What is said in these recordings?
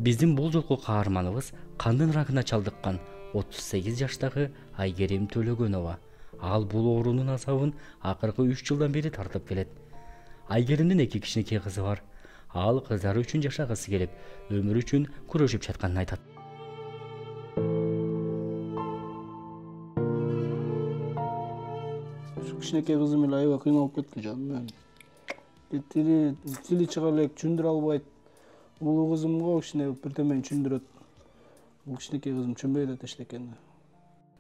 Биздин бул жолку каарманыбыз кандын рагына чалдыккан 38 жаштагы Айгерим Төлөгөнова. Ал бул оорунун азабын акыркы 3 жылдан бери тартып келет. Айгеримдин 2 кичинекей кызы бар. Ал кыздары үчүн жашагысы келип, өмүр үчүн күрөшүп жатканын айтат. Кичинекей кызым эле аябай кыйналып кетти жаным. Тили чыга элек түшүндүрө албайт. Улуу кызымга кичине бирдемени түшүндүрөт. Бул кичинекей кызым түшүнбөй атат эчтекени.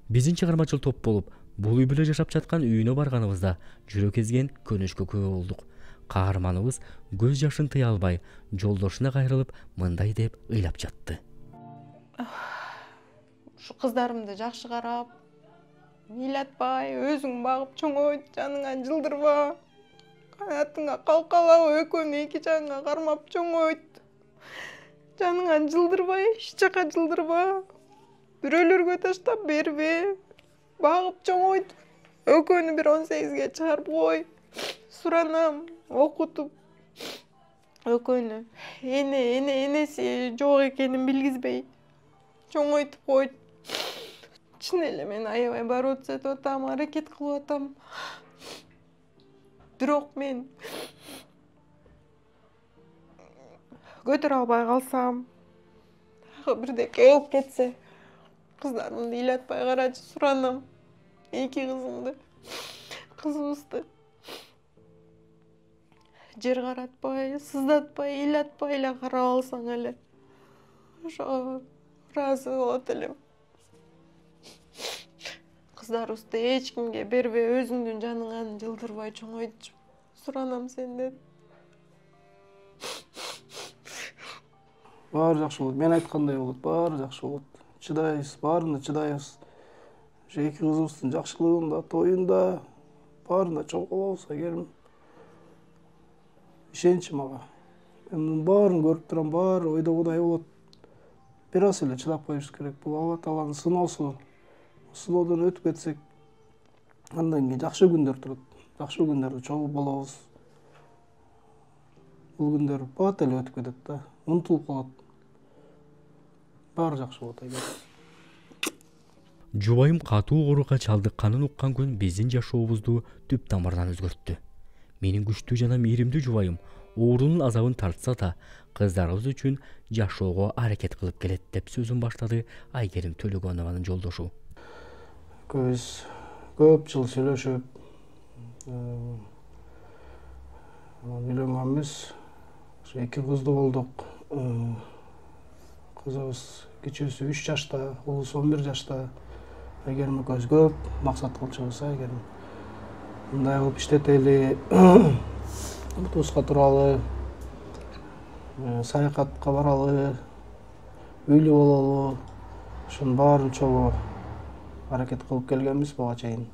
Биздин чыгармачыл топ болуп, бул үй бүлө жашап жаткан үйүнө барганыбызда жүрөк эзген көнүшкө күбө болдук. Каарманыбыз көз жашын тыя албай, жолдошуна кайрылып, мындай деп ыйлап жатты. Ушу кыздарымды жакшы карап, ыйлатпай, өзүң багып чоңойт, жаныңан жылдырба. Канатыңа калкалап, экөөнү эки жагыңа кармап чоңойт. Жаныңан жылдырбай, эч жака жылдырба. Бирөөлөргө таштап бербе. Багып чоңойт. Экөөнү бир 18ге чыгарып кой. Суранам, окутуп. Экөөнү энеси жок экенин билгизбей чоңойтуп койт. Чын эле мен аябай бороться этип атам, аракет кылып атам. Бирок мен көтөрө албай калсам, бирдеке болуп кетсе, кыздарымды ыйлатпай карачы, суранам. Эки кызымды, кызыбызды жер каратпай, сыздатпай, ыйлатпай эле карап алсаң эле, ошого ыраазы болот элем. Кыздарыбызды эч кимге бербе, өзүңдүн жаныңан жылдырбай чоңойтчу. Суранам сенден. Баары жакшы болот. Мен айткандай болот. Баары жакшы болот. Чыдайбыз, баарына чыдайбыз. Ошо эки кызыбыздын жакшылыгында, тоюнда, баарына чоң болобуз, Айгерим. Ишенчи мага. Мен мунун баарын көрүп турам, баары ойдогудай болот. Бир аз эле чыдап коюш керек. Бул Алла Тааланын сыноосу. Сыноодон өтүп кетсек, андан кийин жакшы күндөр турат. Жакшы күндөрдө чогуу болобуз. Бул күндөр бат эле өтүп кетет да. Унутулуп калат. Баары жакшы болот, Айгерим. Жубайым катуу ооруга чалдыкканын уккан күн биздин жашообузду түп тамырынан өзгөрттү. Менин күчтүү жана мээримдүү жубайым оорунун азабын тартса да, кыздарыбыз үчүн жашоого аракет кылып келет деп сөзүн баштады Айгерим Төлөгөнованын жолдошу. Көп жыл сүйлөшүп, үйлөнгөнбүз. Ошо эки кыздуу болдук. Кызыбыз кичүүсү 3 жашта, улуусу 11 жашта. Айгерим экөөбүз көп максат кылчубуз, Айгерим. Мындай кылып иштетели, отпускка туралы, саякатка баралы, үйлүү бололу. Ошонун баарын чогуу аракет кылып келгенбиз буга чейин.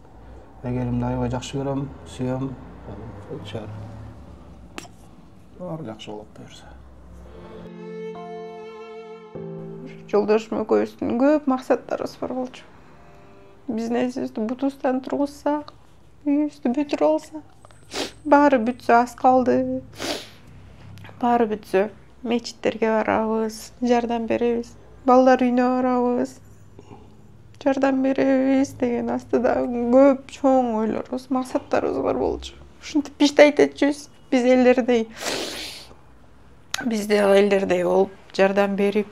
Айгеримди аябай жакшы көрөм, сүйөм. Баары жакшы болот буюрса. Жолдошум экөөбүздүн көп максаттарыбыз бар болчу. Бизнесибизди бутубуздан тургузсак, үйүбүздү бүтүрүп алсак, баары бүтсө аз калды. Баары бүтсө мечиттерге барабыз, жардам беребиз. Балдар үйүнө барабыз, жардам беребиз деген астыда көп чоң ойлорубуз, максаттарыбыз бар болчу. Ушинтип иштейт этчүбүз. Биз элдердей болуп, жардам берип,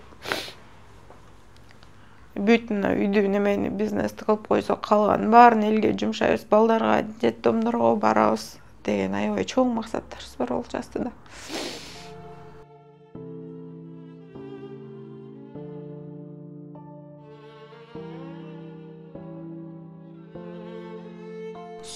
бүтүн үйдү немени бизнести кылып койсок, калганын баарын элге жумшайбыз, балдарга, детдомдорго барабыз деген аябай чоң максаттарыбыз бар болчу астыда.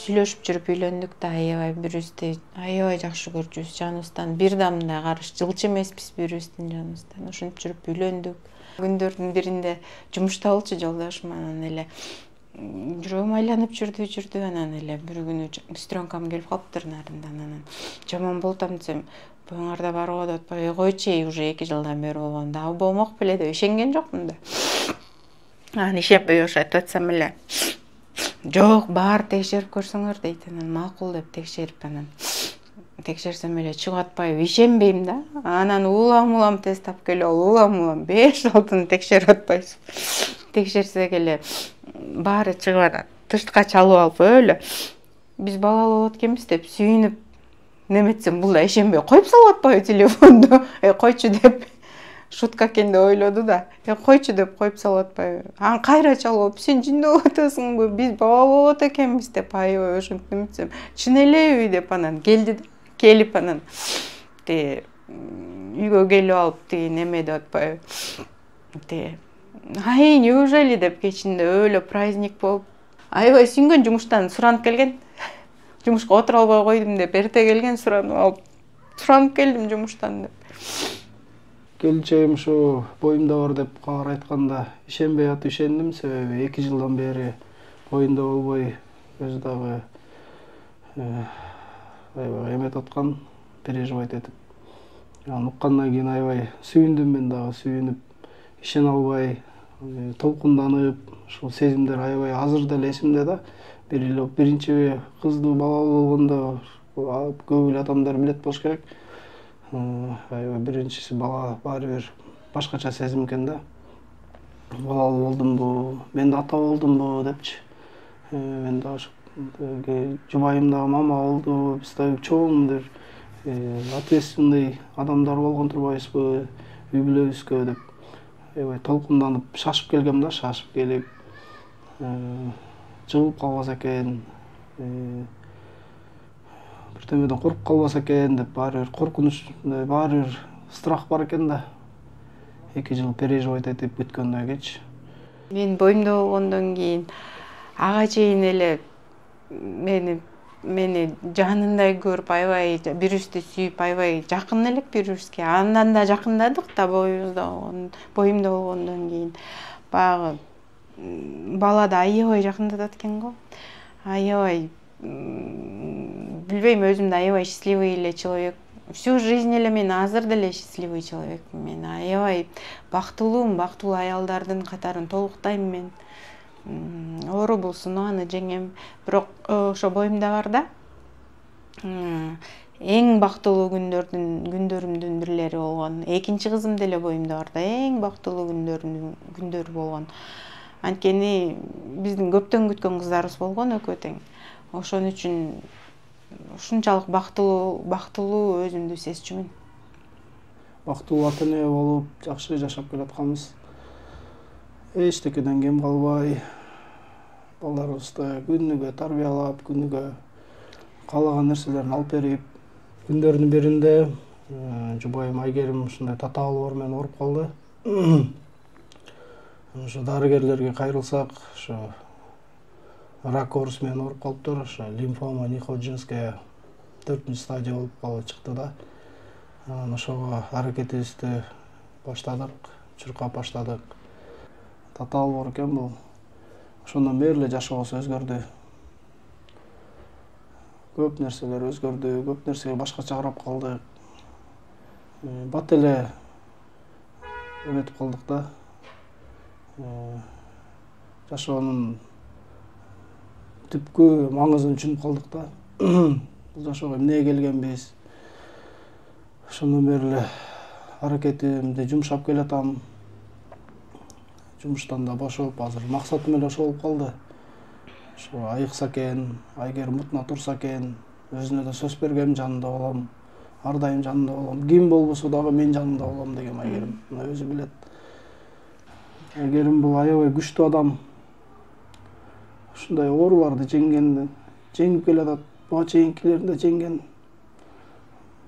Сүйлөшүп жүрүп үйлөндүк да, аябай бирибизди аябай жакшы көрчүбүз, жаныбыздан бир дамда карыш жылчы эмеспиз бирибиздин жаныбыздан. Ошентип жүрүп үйлөндүк. Күндөрдүн биринде жумушта болчу жолдошум, анан эле жүрөгүм айланып жүрдү, анан эле бир күнү сестренкам келип калыптыр нарындан, анан жаман болуп атам десем, боюңарда барго деп атпайбы, койчу, уже 2 жылдан бери болгон, дагы болмок беле деп ишенген жокмун да. Анан ишенбей айтып атсам эле, жок, баары текшерип көрсөңөр дейт, анан макул деп текшерип, анан текшерсем эле чыгып атпайбы, ишенбейм да. Анан улам тест тап келип, улам 5-6 текшерип атпайсыз. Текшерсек эле баары чыгып атат. Тыштка чалып алып өлө. Биз балалуу болот экенбиз деп сүйүнүп неметсем, бул да ишенбей коюп салып атпайбы телефонду. Койчу деп шутка экен деп ойлоду да. Койчу деп коюп салып атпайбы. Анан кайра чалып, сен жиндеп атасыңбы? Биз балалуу болот экенбиз деп аябай ошентип неметсем, чын элеби деп анан келди да. Келип анан үйгө келип алып неме деп атпайбы. Ай, неужели деп кечинде өлө праздник болуп, аябай сүйүнгөн, жумуштан суранып келген. Жумушка отура албай койдум деп эрте келген, суранып келдим жумуштан деп. Келинчегим ушу боюмда бар деп кабар айтканда ишенбей атып ишендим, себеби 2 жылдан бери боюнда болбой өзү дагы аябай эметип аткан, переживать этип. Анан уккандан кийин аябай сүйүндүм, мен дагы сүйүнүп, ишене албай, толкунданып, ушул сезимдер аябай азыр деле эсимде да. Биринчи кызды балалуу болгондо көп эле адамдар билет болуш керек. Аябай биринчиси бала баары бир башкача сезим экен да. Балалуу болдумбу, мен да ата болдумбу депчи. Мен да жубайым дагы мама болду, биз да чоң бир ответственный адамдар болгон турбайбызбы, үй бүлөбүзгө деп аябай толкунданып, шашып келгем да, шашып келип, жыгылып калбаса экен, бирдемеден коруп калбаса экен деп баары бир коркунуч, баары бир страх бар экен да. 2 жыл переживать этип бүткөндөн кийинчи. Мен боюмда болгондон кийин ага чейин эле мени жанындай көрүп, аябай бирибизди сүйүп, аябай жакын элек бирибизге. Андан да жакындадык да боюмда болгондон кийин. Баягы бала да аябай жакындатат экен го. Аябай билбейм, өзүм да аябай счастливый эле человек. Всю жизнь эле мен азыр деле счастливый человекмин. Мен аябай бактылуумун, бактылуу аялдардын катарын толуктайм мен. Оору болсун, аны жеңем. Бирок ошо боюмда бар да. Эң бактылуу күндөрүмдүн бирлери болгон. Экинчи кызым деле боюмда бар да, эң бактылуу күндөрү болгон. Анткени биздин көптөн күткөн кыздарыбыз болгон экөө тең. Ошон үчүн ушунчалык бактылуу өзүмдү сезчүмүн. Бактылуу ата эне болуп, жакшы жашап келатканбыз. Эчтекеден кем калбай, балдарыбызды күнүгө тарбиялап, күнүгө каалаган нерселерин алып берип, күндөрдүн биринде жубайым Айгерим ушундай татаалуу менен ооруп калды. Ошо дарыгерлерге кайрылсак, ошо рак оорусу менен ооруп калыптыр, ошо лимфома неходжинская 4-стадия болуп калып чыкты да. Ошого аракетибизди баштадык, чуркап баштадык. Татаалуу оор экен бул. Ошондон бери эле жашообуз өзгөрдү. Көп нерселер өзгөрдү, көп нерсеге башкача карап калдык. Бат эле эметип калдык да. Жашоонун түпкү маңызын түшүнүп калдык да. Бул жашоого эмнеге келгенбиз? Ошондон бери эле аракетимди жумшап келатам. Жумуштан да бошоп, азыр максатым эле ошол болуп калды. Ошо айыкса экен, Айгерим мутуна турса экен, өзүнө да сөз бергем, жанында болом, ар дайым жанында болом. Ким болбосо дагы мен жанында болом деген Айгерим. Мына өзү билет. Айгерим бул аябай күчтүү адам. Ушундай ооруларды жеңип келатат, буга чейинкилерин да жеңген.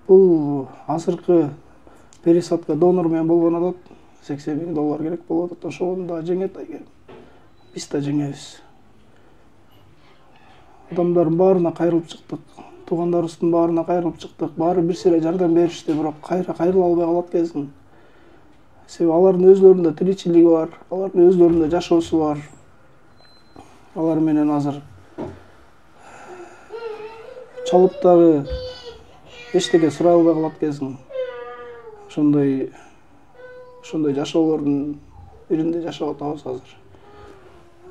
Бул азыркы пересадка донор менен болгон атат. $80,000 керек болуп атат. Ошону да жеңет Айгерим. Биз да жеңебиз. Адамдардын баарына кайрылып чыктык. Туугандарыбыздын баарына кайрылып чыктык. Баары бир сыйра жардам беришти, бирок кайрыла албай калат экенсиң. Себеби алардын өзлөрүнүн тиричилиги бар, алардын өзлөрүнүн жашоосу бар. Алар менен азыр чалып дагы эчтеке сурай албай калат экенсиң. Ошондой жашоолордун биринде жашап атабыз азыр.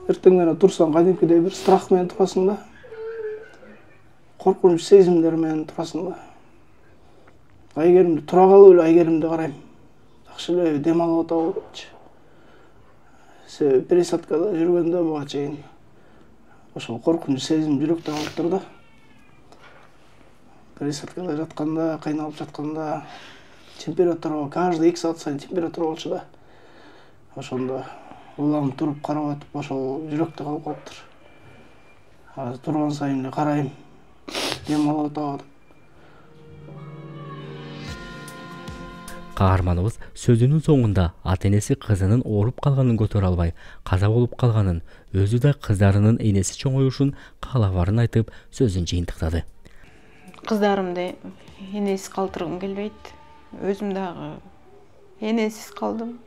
Эртең менен турсаң, кадимкидей бир страх менен турасың да. Коркунуч сезимдер менен турасың да. Айгеримди тура калып эле Айгеримди карайм. Жакшы эле дем алып атабы депчи. Себеби пересадкада жүргөндө буга чейин ошол коркунуч сезим жүрөктө калыптыр да. Пересадкада жатканда, кыйналып жатканда температура каждый 2 саат сайын температура болчу да. Ошондо улам туруп карап атып ошол жүрөктө калып калыптыр. Азыр турган сайын эле карайм. Дем алып атабы. Каарманыбыз сөзүнүн соңунда ата-энеси кызынын ооруп калганын көтөрө албай, каза болуп калганын, өзү да кыздарынын энеси чоңоюшун каалабарын айтып, сөзүн жыйынтыктады. Кыздарымды энесиз калтыргым келбейт. Өзүм дагы энесиз калдым.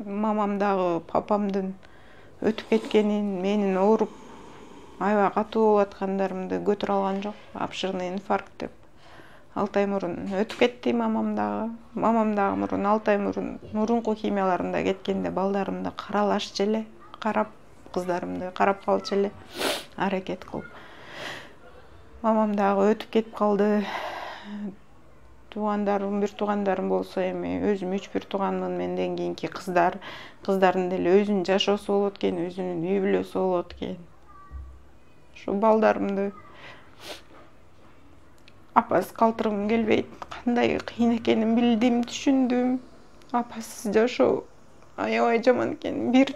Мамам дагы папамдын өтүп кеткенин, менин ооруп аябай катуу болуп аткандарымды көтөрө алган жок. Обширный инфаркт деп 6 ай мурун өтүп кетти мамам дагы. Мамам дагы мурун 6 ай мурун мурунку химияларында кеткенде балдарымды каралашчы эле, карап кыздарымды карап калчу эле аракет кылып. Мамам дагы өтүп кетип калды. Туугандарым, бир туугандарым болсо эми өзүм 3-1 тууганмын, менден кийинки кыздардын деле өзүнүн жашоосу болот экен, өзүнүн үй бүлөсү болот экен. Ошо балдарымды апасыз калтыргым келбейт. Кандай кыйын экенин билдим, түшүндүм. Апасыз жашоо аябай жаман экен. Бир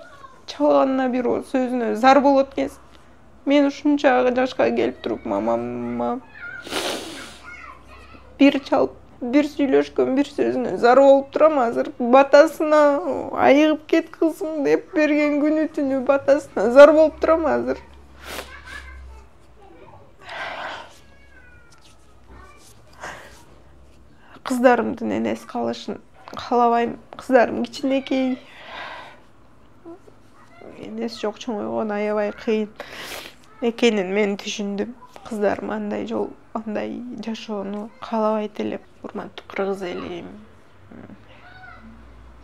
чалганына бир сөзүнө зар болот экен. Мен ушунча жашка келип туруп мамама бир чалып, бир сүйлөшкөн бир сөзүнө зар болуп турам. Азыр батасына айыгып кет кызым деп берген күнү түнү батасына зар болуп турам азыр. Кыздарымдын энеси калышын каалабайм. Кыздарым кичинекей. Энеси жок чоңойгон аябай кыйын экенин мен түшүндүм. Кыздарым андай жашоону каалабайт эле. Урматтуу кыргыз элим,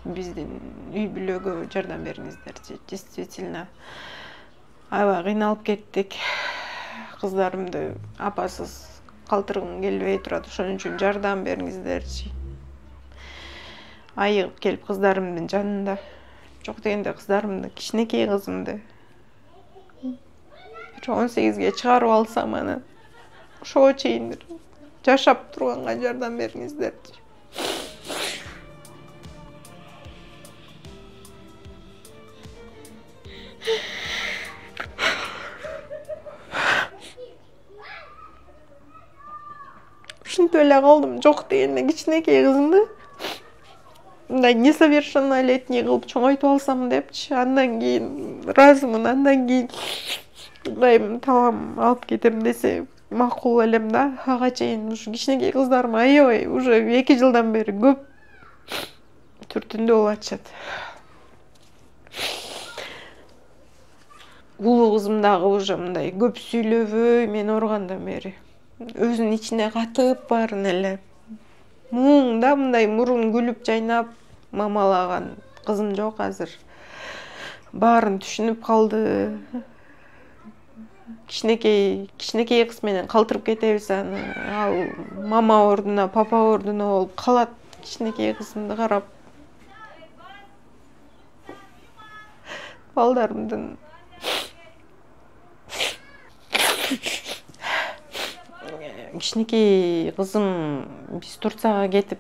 биздин үй бүлөгө жардам бериңиздерчи. Действительно аябай кыйналып кеттик. Кыздарымды апасыз калтыргым келбей турат. Ошон үчүн жардам бериңиздерчи. Айыгып келип кыздарымдын жанында. Жок дегенде кыздарымды, кичинекей кызымды 18-ге чыгарып алсам, анан ошого чейин жашап турганга жардам бериңиздерчи. Ушинтип эле калдым. Жок дегенде кичинекей кызымды мындай несовершеннолетний кылып чоңойтуп алсам депчи. Андан кийин ыраазымын, андан кийин Кудайым талам алып кетем десе макул элем да. Ага чейин ушу кичинекей кыздарым аябай уже 2 жылдан бери көп түртүндө болуп атышат. Улуу кызым дагы уже мындай көп сүйлөбөй мен ооругандан бери. Өзүнүн ичине катып баарын эле. Муңда мындай мурун күлүп жайнап мамалаган кызым жок азыр. Баарын түшүнүп калды. Кичинекей кыз менен калтырып кетебиз аны. Ал мама ордуна, папа ордуна болуп калат кичинекей кызымды карап. Балдарымдын кичинекей кызым биз Турцияга кетип,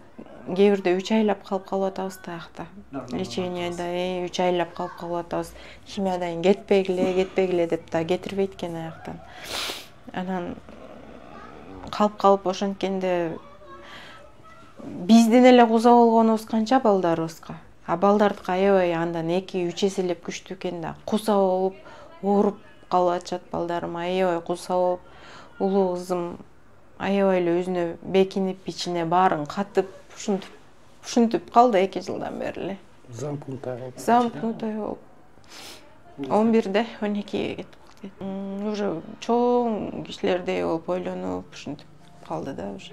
кээ бирде 3 айлап калып атабыз таякта. Леченияда 3 айлап калып атабыз. Химиядан кетпегиле деп да кетирбейт экен аяктан. Анан калып ошонткенде бизден эле куза болгонубуз канча балдарыбызга. А балдардыкы аябай андан 2-3 эселеп күчтүү экен да. Куза болуп, ооруп калып атышат балдарым, аябай куза болуп. Улуу кызым аябай эле өзүнө бекинип, ичине баарын катып, ушинтип калды 2 жылдан бери эле. Замкнутая болуп. 11-де 12-ге кетип. Уже чоң кишилердей болуп ойлонуп, ушинтип калды да уже.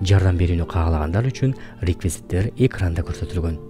Жардам берүүнү каалагандар үчүн реквизиттер экранда көрсөтүлгөн.